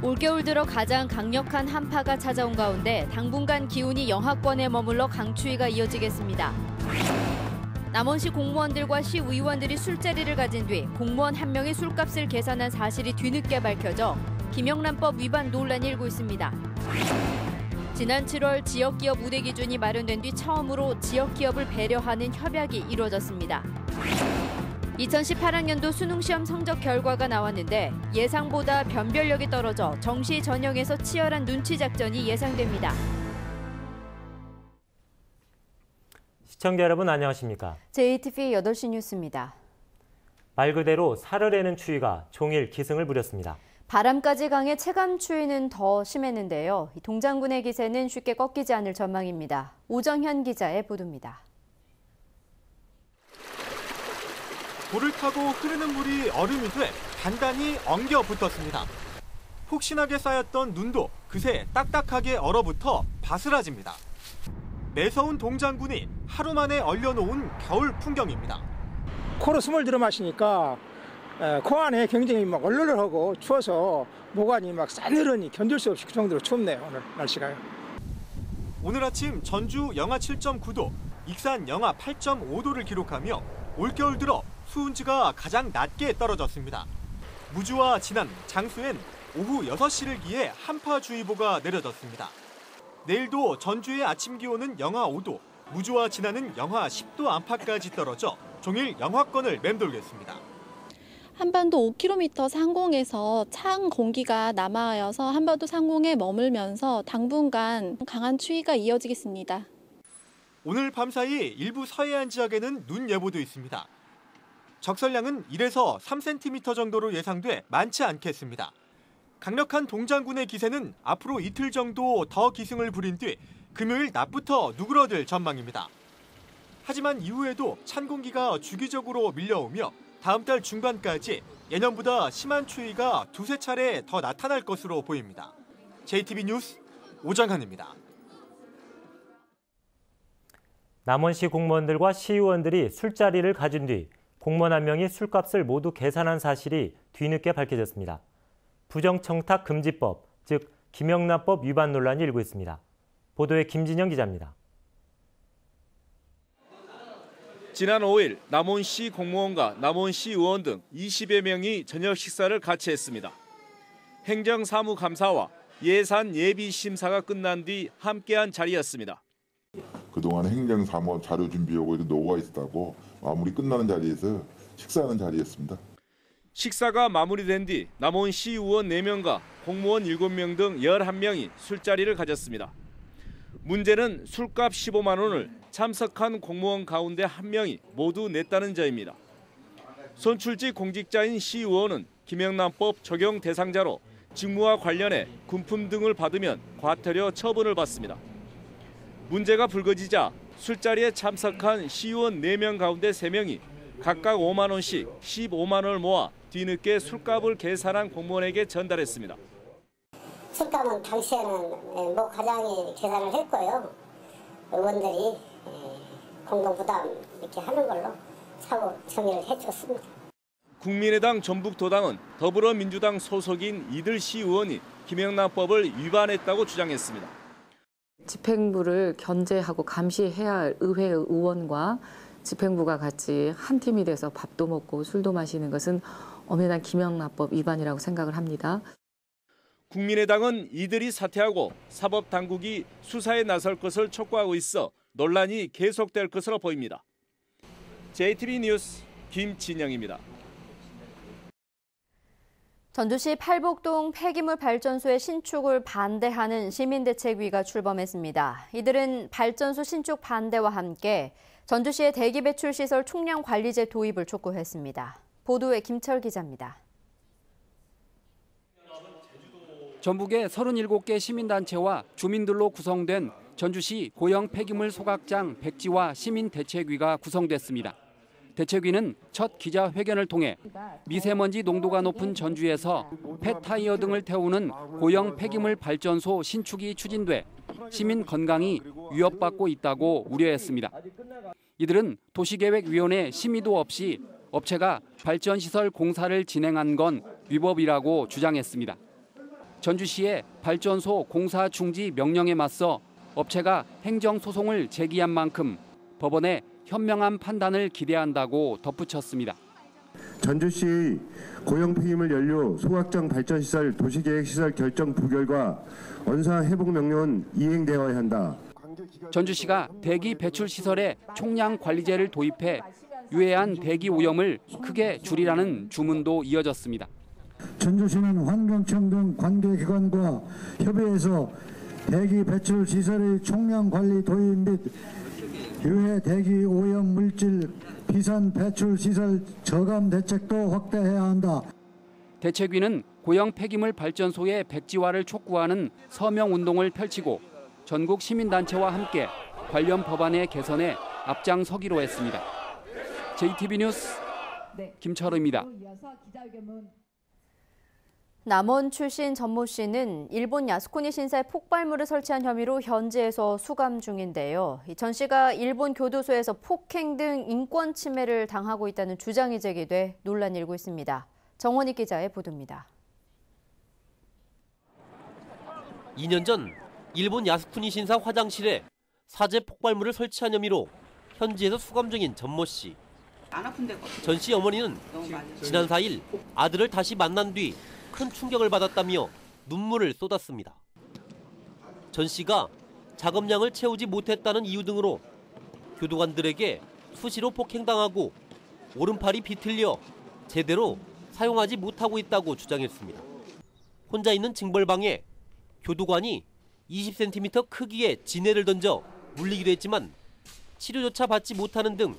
올겨울 들어 가장 강력한 한파가 찾아온 가운데 당분간 기온이 영하권에 머물러 강추위가 이어지겠습니다. 남원시 공무원들과 시의원들이 술자리를 가진 뒤 공무원 한 명이 술값을 계산한 사실이 뒤늦게 밝혀져 김영란법 위반 논란이 일고 있습니다. 지난 7월 지역기업 우대 기준이 마련된 뒤 처음으로 지역기업을 배려하는 협약이 이루어졌습니다. 2018학년도 수능시험 성적 결과가 나왔는데 예상보다 변별력이 떨어져 정시 전형에서 치열한 눈치 작전이 예상됩니다. 시청자 여러분 안녕하십니까? JTV 8시 뉴스입니다. 말 그대로 사르르는 추위가 종일 기승을 부렸습니다. 바람까지 강해 체감 추위는 더 심했는데요. 동장군의 기세는 쉽게 꺾이지 않을 전망입니다. 오정현 기자의 보도입니다. 돌을 타고 흐르는 물이 얼음이 돼 단단히 엉겨 붙었습니다. 폭신하게 쌓였던 눈도 그새 딱딱하게 얼어붙어 바스라집니다. 매서운 동장군이 하루 만에 얼려놓은 겨울 풍경입니다. 코로 숨을 들어 마시니까 코 안에 굉장히 막 얼얼하고 추워서 모관이 막 싸늘하니 견딜 수 없이 그 정도로 춥네요, 오늘 날씨가요. 오늘 아침 전주 영하 7.9도, 익산 영하 8.5도를 기록하며 올겨울 들어 수온지가 가장 낮게 떨어졌습니다. 무주와 진안, 장수엔 오후 6시를 기해 한파주의보가 내려졌습니다. 내일도 전주의 아침 기온은 영하 5도, 무주와 진안은 영하 10도 안팎까지 떨어져 종일 영하권을 맴돌겠습니다. 한반도 5km 상공에서 찬 공기가 남하여서 한반도 상공에 머물면서 당분간 강한 추위가 이어지겠습니다. 오늘 밤사이 일부 서해안 지역에는 눈 예보도 있습니다. 적설량은 1에서 3cm 정도로 예상돼 많지 않겠습니다. 강력한 동장군의 기세는 앞으로 이틀 정도 더 기승을 부린 뒤 금요일 낮부터 누그러들 전망입니다. 하지만 이후에도 찬 공기가 주기적으로 밀려오며 다음 달 중반까지 예년보다 심한 추위가 두세 차례 더 나타날 것으로 보입니다. JTB 뉴스 오정현입니다. 남원시 공무원들과 시의원들이 술자리를 가진 뒤 공무원 한 명이 술값을 모두 계산한 사실이 뒤늦게 밝혀졌습니다. 부정청탁금지법, 즉 김영란법 위반 논란이 일고 있습니다. 보도에 김진영 기자입니다. 지난 5일 남원시 공무원과 남원시 의원 등 20여 명이 저녁 식사를 같이 했습니다. 행정사무감사와 예산 예비심사가 끝난 뒤 함께한 자리였습니다. 그동안 행정사무 자료 준비하고 이런 노고가 있었다고 마무리 끝나는 자리에서 식사하는 자리였습니다. 식사가 마무리된 뒤 남원시 의원 4명과 공무원 7명 등 11명이 술자리를 가졌습니다. 문제는 술값 15만 원을 참석한 공무원 가운데 1명이 모두 냈다는 점입니다. 선출직 공직자인 시의원은 김영란법 적용 대상자로 직무와 관련해 군품 등을 받으면 과태료 처분을 받습니다. 문제가 불거지자 술자리에 참석한 시의원 4명 가운데 3명이 각각 5만 원씩 15만 원을 모아 뒤늦게 술값을 계산한 공무원에게 전달했습니다. 술값은 당시에는 모 과장이 계산을 했고요. 의원들이 공동부담 이렇게 하는 걸로 사고 정의를 해줬습니다. 국민의당 전북도당은 더불어민주당 소속인 이들 시의원이 김영란법을 위반했다고 주장했습니다. 집행부를 견제하고 감시해야 할 의회 의원과 집행부가 같이 한 팀이 돼서 밥도 먹고 술도 마시는 것은 엄연한 김영란법 위반이라고 생각을 합니다. 국민의당은 이들이 사퇴하고 사법당국이 수사에 나설 것을 촉구하고 있어 논란이 계속될 것으로 보입니다. JTB 뉴스 김진영입니다. 전주시 팔복동 폐기물 발전소의 신축을 반대하는 시민대책위가 출범했습니다. 이들은 발전소 신축 반대와 함께 전주시의 대기배출시설 총량관리제 도입을 촉구했습니다. 보도에 김철 기자입니다. 전북의 37개 시민단체와 주민들로 구성된 전주시 고형 폐기물 소각장 백지화 시민대책위가 구성됐습니다. 대책위는 첫 기자회견을 통해 미세먼지 농도가 높은 전주에서 폐타이어 등을 태우는 고형 폐기물 발전소 신축이 추진돼 시민 건강이 위협받고 있다고 우려했습니다. 이들은 도시계획위원회 심의도 없이 업체가 발전시설 공사를 진행한 건 위법이라고 주장했습니다. 전주시의 발전소 공사 중지 명령에 맞서 업체가 행정소송을 제기한 만큼 법원의 현명한 판단을 기대한다고 덧붙였습니다. 전주시의 고형 폐기물 연료 소각장 발전시설 도시계획시설 결정 부결과 원사 회복 명령은 이행되어야 한다. 전주시가 대기 배출 시설에 총량 관리제를 도입해 유해한 대기 오염을 크게 줄이라는 주문도 이어졌습니다. 전주시는 환경청 등 관계기관과 협의해서 대기 배출 시설의 총량 관리 도입 및 유해 대기 오염 물질 비산 배출 시설 저감 대책도 확대해야 한다. 대책위는 고형 폐기물 발전소의 백지화를 촉구하는 서명 운동을 펼치고 전국 시민단체와 함께 관련 법안의 개선에 앞장서기로 했습니다. JTB 뉴스 김철우입니다. 남원 출신 전모 씨는 일본 야스쿠니 신사에 폭발물을 설치한 혐의로 현지에서 수감 중인데요. 전 씨가 일본 교도소에서 폭행 등 인권 침해를 당하고 있다는 주장이 제기돼 논란이 일고 있습니다. 정원익 기자의 보도입니다. 2년 전 일본 야스쿠니 신사 화장실에 사제 폭발물을 설치한 혐의로 현지에서 수감 중인 전모 씨. 전 씨 어머니는 지난 4일 아들을 다시 만난 뒤 큰 충격을 받았다며 눈물을 쏟았습니다. 전 씨가 작업량을 채우지 못했다는 이유 등으로 교도관들에게 수시로 폭행당하고 오른팔이 비틀려 제대로 사용하지 못하고 있다고 주장했습니다. 혼자 있는 징벌방에 교도관이 20cm 크기의 지네를 던져 물리기도 했지만 치료조차 받지 못하는 등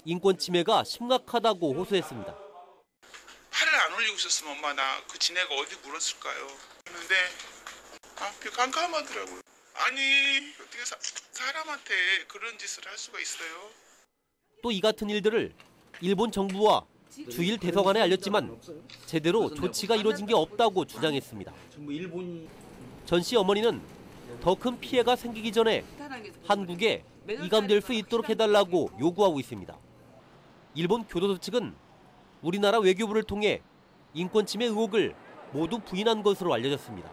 인권 침해가 심각하다고 호소했습니다. 팔을 안 올리고 있었으면 엄마 나 그 지네가 어디 물었을까요? 그런데 앞이 깜깜하더라고요. 아니 어떻게 사람한테 그런 짓을 할 수가 있어요? 또 이 같은 일들을 일본 정부와 주일 대사관에 알렸지만 제대로 조치가 이루어진 게 없다고 주장했습니다. 전 씨 어머니는 더 큰 피해가 생기기 전에 한국에 이감될 수 있도록 해달라고 요구하고 있습니다. 일본 교도소 측은 우리나라 외교부를 통해 인권 침해 의혹을 모두 부인한 것으로 알려졌습니다.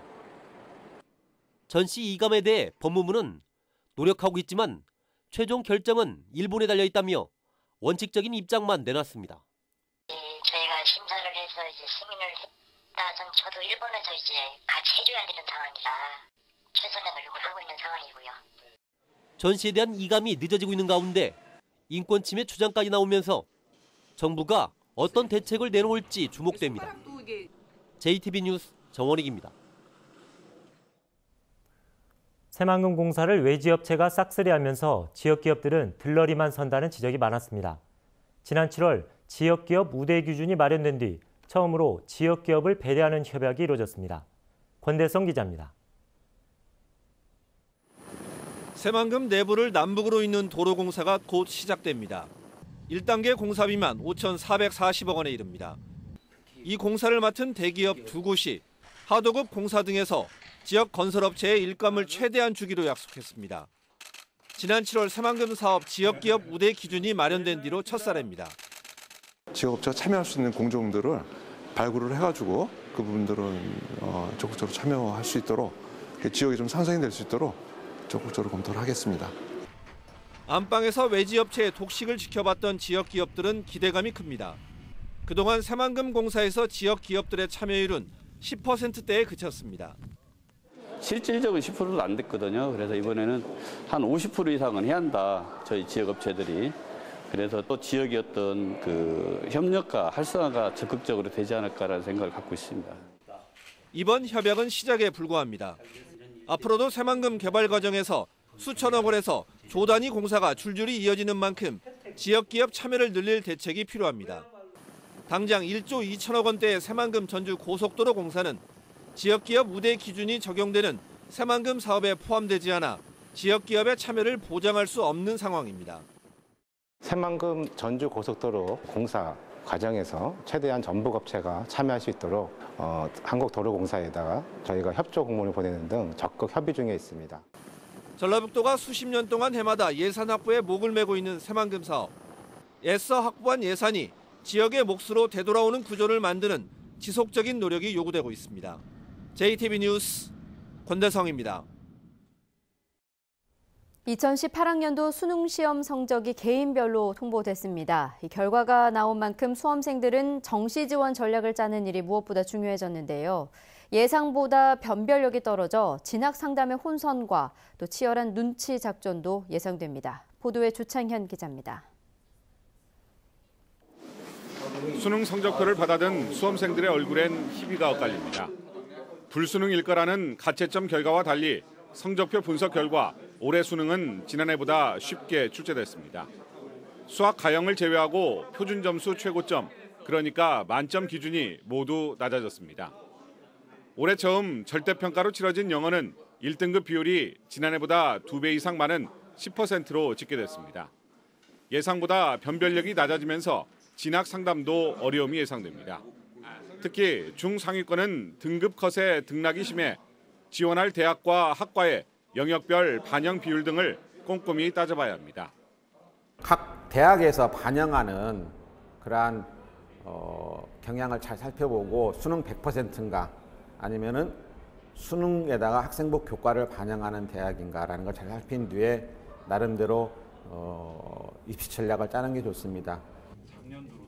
전 씨 이감에 대해 법무부는 노력하고 있지만 최종 결정은 일본에 달려 있다며 원칙적인 입장만 내놨습니다. 저희가 심사를 해서 승인을 했다던 저도 일본에서 같이 해줘야 되는 상황이라 최선의 노력을 하고 있는 상황이고요. 전 씨에 대한 이감이 늦어지고 있는 가운데 인권 침해 주장까지 나오면서 정부가 어떤 대책을 내놓을지 주목됩니다. JTB 뉴스 정원익입니다. 새만금 공사를 외지업체가 싹쓸이하면서 지역기업들은 들러리만 선다는 지적이 많았습니다. 지난 7월 지역기업 우대 기준이 마련된 뒤 처음으로 지역기업을 배려하는 협약이 이루어졌습니다. 권대성 기자입니다. 새만금 내부를 남북으로 잇는 도로공사가 곧 시작됩니다. 1단계 공사비만 5,440억 원에 이릅니다. 이 공사를 맡은 대기업 두 곳이 하도급 공사 등에서 지역 건설업체의 일감을 최대한 주기로 약속했습니다. 지난 7월 새만금 사업 지역기업 우대 기준이 마련된 뒤로 첫사례입니다. 지역업체가 참여할 수 있는 공정들을 발굴을 해가지고 그 부분들은 적극적으로 참여할 수 있도록 지역이 좀 상생이 될 수 있도록 적극적으로 검토를 하겠습니다. 안방에서 외지업체의 독식을 지켜봤던 지역기업들은 기대감이 큽니다. 그동안 새만금 공사에서 지역기업들의 참여율은 10%대에 그쳤습니다. 실질적으로 10%도 안 됐거든요. 그래서 이번에는 한 50% 이상은 해야 한다. 저희 지역업체들이. 그래서 또 지역의 어떤 그 협력과 활성화가 적극적으로 되지 않을까라는 생각을 갖고 있습니다. 이번 협약은 시작에 불과합니다. 앞으로도 새만금 개발 과정에서 수천억 원에서 조 단위 공사가 줄줄이 이어지는 만큼 지역기업 참여를 늘릴 대책이 필요합니다. 당장 1조 2천억 원대의 새만금 전주 고속도로 공사는 지역기업 우대 기준이 적용되는 새만금 사업에 포함되지 않아 지역기업의 참여를 보장할 수 없는 상황입니다. 새만금 전주 고속도로 공사 과정에서 최대한 전북업체가 참여할 수 있도록 한국도로공사에다가 저희가 협조 공문을 보내는 등 적극 협의 중에 있습니다. 전라북도가 수십 년 동안 해마다 예산 확보에 목을 메고 있는 새만금 사업. 애써 확보한 예산이 지역의 몫으로 되돌아오는 구조를 만드는 지속적인 노력이 요구되고 있습니다. JTB 뉴스 권대성입니다. 2018학년도 수능 시험 성적이 개인별로 통보됐습니다. 이 결과가 나온 만큼 수험생들은 정시 지원 전략을 짜는 일이 무엇보다 중요해졌는데요. 예상보다 변별력이 떨어져 진학 상담의 혼선과 또 치열한 눈치 작전도 예상됩니다. 보도에 주창현 기자입니다. 수능 성적표를 받아든 수험생들의 얼굴엔 희비가 엇갈립니다. 불수능일 거라는 가채점 결과와 달리 성적표 분석 결과 올해 수능은 지난해보다 쉽게 출제됐습니다. 수학 가형을 제외하고 표준 점수 최고점, 그러니까 만점 기준이 모두 낮아졌습니다. 올해 처음 절대평가로 치러진 영어는 1등급 비율이 지난해보다 2배 이상 많은 10%로 집계됐습니다. 예상보다 변별력이 낮아지면서 진학 상담도 어려움이 예상됩니다. 특히 중상위권은 등급 컷의 등락이 심해 지원할 대학과 학과의 영역별 반영 비율 등을 꼼꼼히 따져봐야 합니다. 각 대학에서 반영하는 그러한 경향을 잘 살펴보고 수능 100%인가 아니면은 수능에다가 학생부 교과를 반영하는 대학인가라는 걸 잘 살핀 뒤에 나름대로 입시 전략을 짜는 게 좋습니다.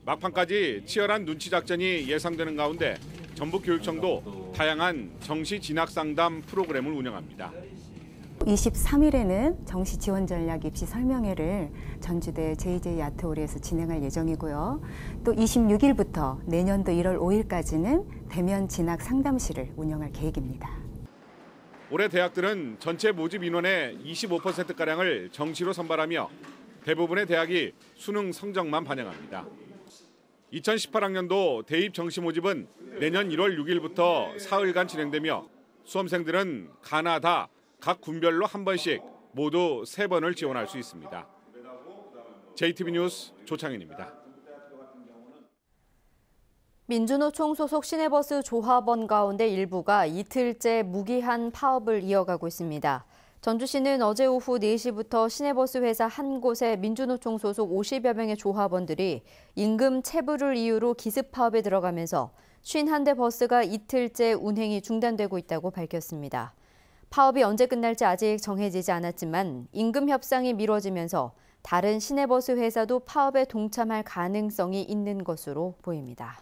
막판까지 치열한 눈치 작전이 예상되는 가운데 전북교육청도 다양한 정시 진학 상담 프로그램을 운영합니다. 23일에는 정시 지원 전략 입시 설명회를 전주대 JJ 아트홀에서 진행할 예정이고요. 또 26일부터 내년도 1월 5일까지는 대면 진학 상담실을 운영할 계획입니다. 올해 대학들은 전체 모집 인원의 25%가량을 정시로 선발하며 대부분의 대학이 수능 성적만 반영합니다. 2018학년도 대입 정시 모집은 내년 1월 6일부터 사흘간 진행되며 수험생들은 가나다 각 군별로 한 번씩 모두 3번을 지원할 수 있습니다. JTB 뉴스 조창현입니다. 민주노총 소속 시내버스 조합원 가운데 일부가 이틀째 무기한 파업을 이어가고 있습니다. 전주시는 어제 오후 4시부터 시내버스 회사 한 곳에 민주노총 소속 50여 명의 조합원들이 임금 체불을 이유로 기습 파업에 들어가면서 51대 버스가 이틀째 운행이 중단되고 있다고 밝혔습니다. 파업이 언제 끝날지 아직 정해지지 않았지만 임금 협상이 미뤄지면서 다른 시내버스 회사도 파업에 동참할 가능성이 있는 것으로 보입니다.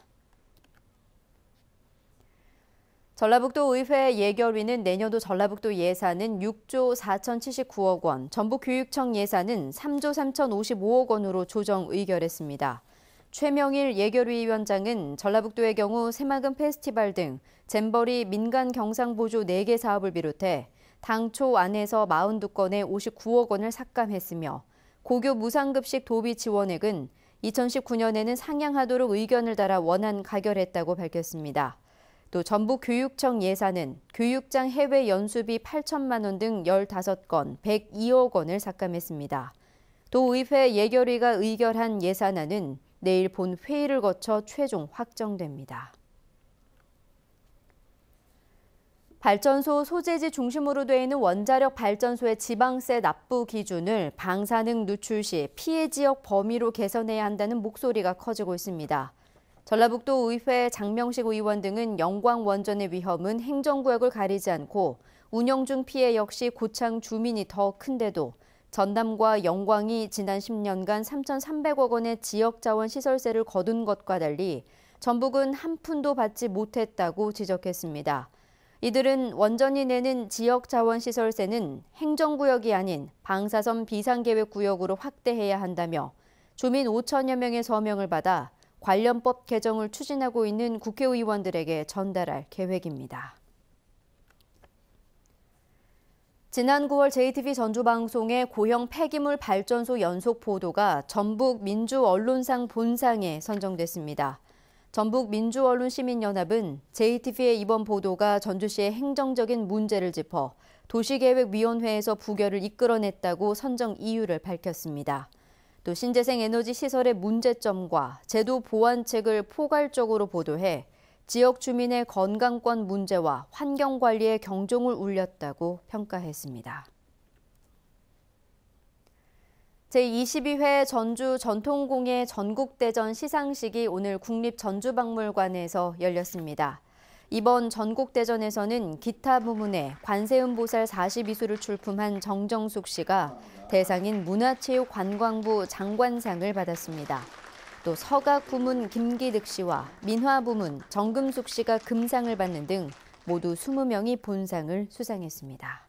전라북도 의회 예결위는 내년도 전라북도 예산은 6조 4,079억 원, 전북교육청 예산은 3조 3,055억 원으로 조정 의결했습니다. 최명일 예결위 위원장은 전라북도의 경우 새마금 페스티벌 등 잼버리 민간 경상보조 4개 사업을 비롯해 당초 안에서 42건에 59억 원을 삭감했으며 고교 무상급식 도비 지원액은 2019년에는 상향하도록 의견을 달아 원안 가결했다고 밝혔습니다. 또 전북교육청 예산은 교육장 해외 연수비 8천만 원 등 15건, 102억 원을 삭감했습니다. 도의회 예결위가 의결한 예산안은 내일 본회의를 거쳐 최종 확정됩니다. 발전소 소재지 중심으로 되어 있는 원자력 발전소의 지방세 납부 기준을 방사능 누출 시 피해 지역 범위로 개선해야 한다는 목소리가 커지고 있습니다. 전라북도 의회 장명식 의원 등은 영광 원전의 위험은 행정구역을 가리지 않고 운영 중 피해 역시 고창 주민이 더 큰데도 전남과 영광이 지난 10년간 3,300억 원의 지역자원 시설세를 거둔 것과 달리 전북은 한 푼도 받지 못했다고 지적했습니다. 이들은 원전이 내는 지역자원 시설세는 행정구역이 아닌 방사선 비상계획구역으로 확대해야 한다며 주민 5천여 명의 서명을 받아 관련법 개정을 추진하고 있는 국회의원들에게 전달할 계획입니다. 지난 9월 JTB 전주방송의 고형 폐기물 발전소 연속 보도가 전북 민주언론상 본상에 선정됐습니다. 전북민주언론시민연합은 JTB의 이번 보도가 전주시의 행정적인 문제를 짚어 도시계획위원회에서 부결을 이끌어냈다고 선정 이유를 밝혔습니다. 또 신재생 에너지 시설의 문제점과 제도 보완책을 포괄적으로 보도해 지역 주민의 건강권 문제와 환경관리에 경종을 울렸다고 평가했습니다. 제22회 전주 전통공예 전국대전 시상식이 오늘 국립전주박물관에서 열렸습니다. 이번 전국대전에서는 기타 부문에 관세음보살 42수를 출품한 정정숙 씨가 대상인 문화체육관광부 장관상을 받았습니다. 또 서각 부문 김기득 씨와 민화 부문 정금숙 씨가 금상을 받는 등 모두 20명이 본상을 수상했습니다.